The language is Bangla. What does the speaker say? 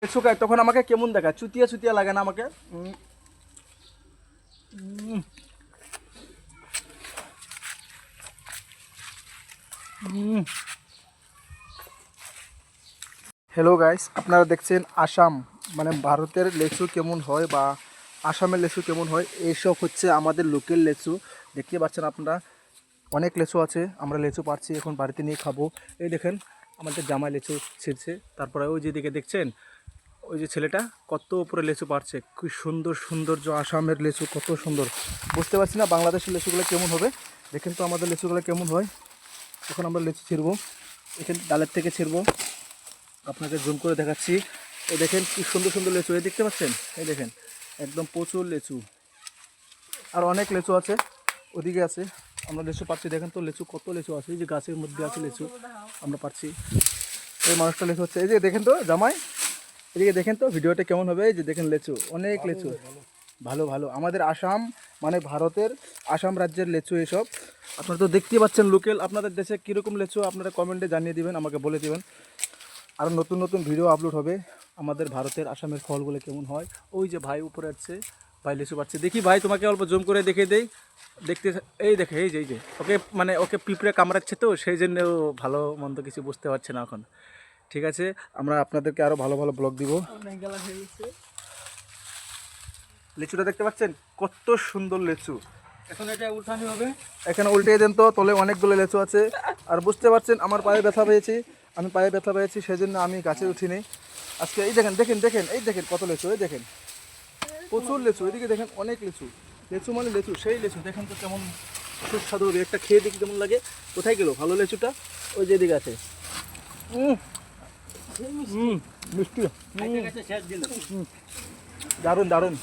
লিচু খাই তখন আমাকে কেমন দেখায়, চুতিয়া চুতিয়া লাগে না আমাকে? হ্যালো গাইস, আপনারা দেখছেন আসাম মানে ভারতের লেচু কেমন হয় বা আসামের লেচু কেমন হয়। এইসব হচ্ছে আমাদের লোকাল লেচু। দেখতে পাচ্ছেন আপনারা, অনেক লেচু আছে। আমরা লেচু পাচ্ছি, এখন বাড়িতে নিয়ে খাবো। এই দেখেন আমাদের জামাই লেচু ছিঁড়ছে। তারপরে ওই যেদিকে দেখছেন, ওই যে ছেলেটা কত উপরে লেচু পারছে। খুব সুন্দর সৌন্দর্য, আসামের লেচু কত সুন্দর। বুঝতে পারছি না বাংলাদেশের লেচুগুলো কেমন হবে। দেখেন তো আমাদের লেচুগুলো কেমন হয়। এখন আমরা লেচু ছিঁড়বো, এখানে ডালের থেকে ছিঁড়বো। আপনাকে জুম করে দেখাচ্ছি। এই দেখেন কি সুন্দর সুন্দর লেচু, এই দেখতে পাচ্ছেন? এই দেখেন একদম প্রচুর লেচু, আর অনেক লেচু আছে ওদিকে আছে। আমরা লেচু পাচ্ছি, দেখেন তো লেচু কত লেচু আছে। এই যে গাছের মধ্যে আছে লেচু, আমরা পাচ্ছি। এই মানুষটা লেচু হচ্ছে, এই যে দেখেন তো জামাই, এদিকে দেখেন তো ভিডিওটা কেমন হবে। এই যে দেখেন লেচু, অনেক লেচু। ভালো ভালো, আমাদের আসাম মানে ভারতের আসাম রাজ্যের লেচু এসব। আপনারা তো দেখতেই পাচ্ছেন লোকাল। আপনাদের দেশে কীরকম লেচু আপনারা কমেন্টে জানিয়ে দিবেন, আমাকে বলে দিবেন। আরও নতুন নতুন ভিডিও আপলোড হবে আমাদের ভারতের আসামের ফলগুলো কেমন হয়। ওই যে ভাই উপরে আছে, ভাই লিচু পাচ্ছে। দেখি ভাই তোমাকে অল্প জুম করে দেখিয়ে দেই। দেখতে, এই দেখে এই যে ওকে মানে ওকে পিঁপড়ে কামড়াচ্ছে, তো সেই জন্য ও ভালো মন্দ কিছু বুঝতে পারছে না এখন। ঠিক আছে, আমরা আপনাদেরকে আরও ভালো ভালো ব্লগ দিব। লিচুটা দেখতে পাচ্ছেন কত সুন্দর লিচু। এখন এটা উঠানি হবে। এখানে উল্টে দেন তো, তলে অনেকগুলো লিচু আছে। আর বুঝতে পারছেন আমার পায়ে ব্যথা পেয়েছি, আমি পায়ে ব্যথা পেয়েছি, সেই জন্য আমি গাছে উঠিনি আজকে। এই দেখেন দেখেন দেখেন, এই দেখেন কত লিচু, এই দেখেন প্রচুর লিচু। এদিকে দেখেন অনেক লিচু। লিচু মানে লিচু, সেই লিচু দেখেন তো কেমন সুস্বাদু হবে। একটা খেয়ে দেখি কেমন লাগে। কোথায় গেল ভালো লিচুটা? ওই যে এদিকে আছে। মিষ্টি, দারুণ দারুণ।